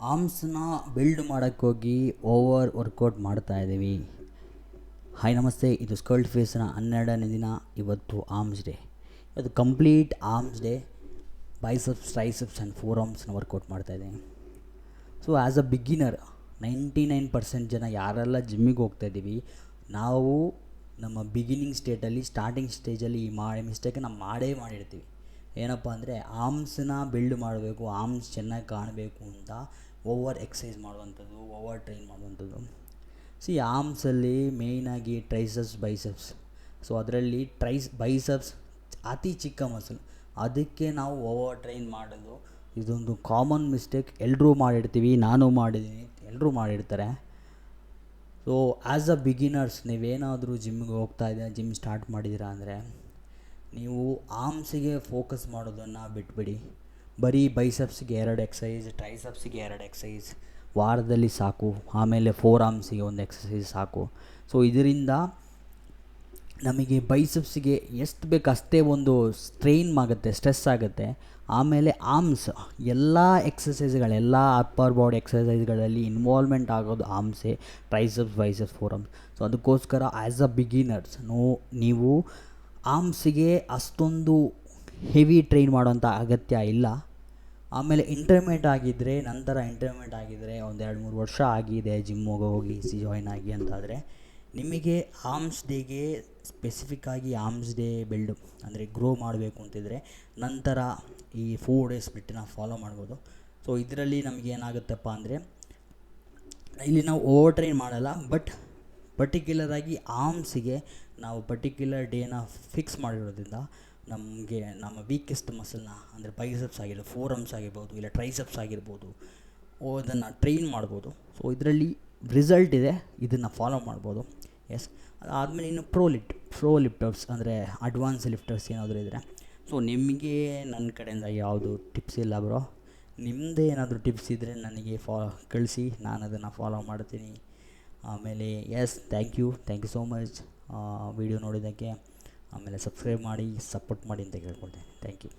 ಆರ್ಮ್ಸ್ನ build ಮಾಡೋಕ್ಕೋಗಿ over workout ಮಾಡ್ತಾಯಿದ್ದೀವಿ. Hi ನಮಸ್ತೆ, ಇದು ಸ್ಕಲ್ಡ್ ಫೇಸ್ನ 12ನೇ ದಿನ. ಇವತ್ತು ಆರ್ಮ್ಸ್ ಡೇ. ಇವತ್ತು complete arms day. Biceps, triceps and fore ಆರ್ಮ್ಸ್ನ ವರ್ಕೌಟ್ ಮಾಡ್ತಾಯಿದ್ದೀನಿ. ಸೊ ಆ್ಯಸ್ ಅ ಬಿಗಿನರ್ 99% ಜನ ಯಾರೆಲ್ಲ ಜಿಮ್ಮಿಗೆ ಹೋಗ್ತಾಯಿದ್ದೀವಿ, ನಾವು ನಮ್ಮ ಬಿಗಿನಿಂಗ್ ಸ್ಟಾರ್ಟಿಂಗ್ ಸ್ಟೇಜಲ್ಲಿ ಈ ಮಿಸ್ಟೇಕನ್ನು ಮಾಡಿರ್ತೀವಿ. ಏನಪ್ಪ ಅಂದರೆ ಆರ್ಮ್ಸನ್ನ ಬಿಲ್ಡ್ ಮಾಡಬೇಕು, ಆರ್ಮ್ಸ್ ಚೆನ್ನಾಗಿ ಕಾಣಬೇಕು ಅಂತ ಓವರ್ ಎಕ್ಸಸೈಸ್ ಮಾಡುವಂಥದ್ದು, ಓವರ್ ಟ್ರೈನ್ ಮಾಡುವಂಥದ್ದು. ಆರ್ಮ್ಸಲ್ಲಿ ಮೇಯ್ನಾಗಿ ಟ್ರೈಸೆಪ್ಸ್, ಬೈಸೆಪ್ಸ್. ಸೊ ಅದರಲ್ಲಿ ಬೈಸೆಪ್ಸ್ ಅತಿ ಚಿಕ್ಕ ಮಸಲ್, ಅದಕ್ಕೆ ನಾವು ಓವರ್ ಟ್ರೈನ್ ಮಾಡೋದು. ಇದೊಂದು ಕಾಮನ್ ಮಿಸ್ಟೇಕ್, ಎಲ್ಲರೂ ಮಾಡಿರ್ತೀವಿ, ನಾನು ಮಾಡಿದ್ದೀನಿ, ಎಲ್ಲರೂ ಮಾಡಿರ್ತಾರೆ. ಸೊ ಆ್ಯಸ್ ಅ ಬಿಗಿನರ್ಸ್ ನೀವೇನಾದರೂ ಜಿಮ್ ಸ್ಟಾರ್ಟ್ ಮಾಡಿದ್ದೀರಾ ಅಂದರೆ ನೀವು ಆರ್ಮ್ಸಿಗೆ ಫೋಕಸ್ ಮಾಡೋದನ್ನು ಬಿಟ್ಬಿಡಿ. ಬರೀ ಬೈಸೆಪ್ಸ್ಗೆ 2 ಎಕ್ಸಸೈಸ್, ಟ್ರೈಸೆಪ್ಸಿಗೆ 2 ಎಕ್ಸಸೈಸ್ ವಾರದಲ್ಲಿ ಸಾಕು. ಆಮೇಲೆ ಫೋರ್ ಆರ್ಮ್ಸಿಗೆ 1 ಎಕ್ಸಸೈಸ್ ಸಾಕು. ಸೊ ಇದರಿಂದ ನಮಗೆ ಬೈಸೆಪ್ಸಿಗೆ ಎಷ್ಟು ಬೇಕು ಅಷ್ಟೇ ಒಂದು ಸ್ಟ್ರೈನ್ ಆಗುತ್ತೆ, ಸ್ಟ್ರೆಸ್ ಆಗುತ್ತೆ. ಆಮೇಲೆ ಆರ್ಮ್ಸ್ ಎಲ್ಲ ಎಕ್ಸಸೈಸ್ಗಳೆಲ್ಲ ಅಪ್ಪರ್ ಬಾಡಿ ಎಕ್ಸಸೈಸ್ಗಳಲ್ಲಿ ಇನ್ವಾಲ್ವ್ಮೆಂಟ್ ಆಗೋದು ಆರ್ಮ್ಸೇ, triceps, biceps, forearms. So ಅದಕ್ಕೋಸ್ಕರ ಆ್ಯಸ್ ಅ ಬಿಗಿನರ್ಸ್ ನೀವು ಆರ್ಮ್ಸಿಗೆ ಅಷ್ಟೊಂದು ಹೆವಿ ಟ್ರೈನ್ ಮಾಡೋಂಥ ಅಗತ್ಯ ಇಲ್ಲ. ಆಮೇಲೆ ಇಂಟರ್ಮೀಡಿಯೇಟ್ ಆಗಿದ್ದರೆ ಒಂದು 2-3 ವರ್ಷ ಆಗಿದೆ ಜಿಮ್ ಹೋಗಿ ಜಾಯ್ನ್ ಆಗಿ ಅಂತಾದರೆ ನಿಮಗೆ ಆರ್ಮ್ಸ್ ಡೇಗೆ ಸ್ಪೆಸಿಫಿಕ್ಕಾಗಿ ಆರ್ಮ್ಸ್ ಡೇ ಬಿಲ್ಡು ಅಂದರೆ ಗ್ರೋ ಮಾಡಬೇಕು ಅಂತಿದ್ರೆ ನಂತರ ಈ 4 ಡೇಸ್ ಬಿಟ್ಟನ್ನ ಫಾಲೋ ಮಾಡ್ಬೋದು. ಸೊ ಇದರಲ್ಲಿ ನಮಗೇನಾಗುತ್ತಪ್ಪ ಅಂದರೆ ಇಲ್ಲಿ ನಾವು ಓವರ್ ಟ್ರೈನ್ ಮಾಡಲ್ಲ, ಬಟ್ ಪರ್ಟಿಕ್ಯುಲರಾಗಿ ಆರ್ಮ್ಸಿಗೆ ನಾವು ಪರ್ಟಿಕ್ಯುಲರ್ ಡೇನ ಫಿಕ್ಸ್ ಮಾಡಿರೋದ್ರಿಂದ ನಮಗೆ ನಮ್ಮ ವೀಕೆಸ್ಟ್ ಮಸಲ್ನ ಅಂದರೆ ಬೈಸೆಪ್ಸ್ ಆಗಿರ್ಬೋದು, ಫೋರ್ ಆರ್ಮ್ಸ್ ಆಗಿರ್ಬೋದು, ಇಲ್ಲ ಟ್ರೈಸೆಪ್ಸ್ ಆಗಿರ್ಬೋದು, ಅದನ್ನು ಟ್ರೈನ್ ಮಾಡ್ಬೋದು. ಸೊ ಇದರಲ್ಲಿ ರಿಸಲ್ಟ್ ಇದೆ, ಇದನ್ನು ಫಾಲೋ ಮಾಡ್ಬೋದು. ಎಸ್, ಅದಾದಮೇಲೆ ಇನ್ನು ಪ್ರೋ ಲಿಫ್ಟರ್ಸ್ ಅಂದರೆ ಅಡ್ವಾನ್ಸ್ ಲಿಫ್ಟರ್ಸ್ ಏನಾದರೂ ಇದ್ದರೆ, ಸೊ ನಿಮಗೆ ನನ್ನ ಕಡೆಯಿಂದ ಯಾವುದು ಟಿಪ್ಸ್ ಇಲ್ಲ ಬ್ರೋ. ನಿಮ್ಮದೇ ಏನಾದರೂ ಟಿಪ್ಸ್ ಇದ್ದರೆ ನನಗೆ ಕಳಿಸಿ, ನಾನು ಅದನ್ನು ಫಾಲೋ ಮಾಡ್ತೀನಿ. ಆಮೇಲೆ thank you so much video ನೋಡಿದ್ದಕ್ಕೆ. ಆಮೇಲೆ ಸಬ್ಸ್ಕ್ರೈಬ್ ಮಾಡಿ, ಸಪೋರ್ಟ್ ಮಾಡಿ ಅಂತ ಕೇಳ್ಕೊಳ್ತೇನೆ. Thank you.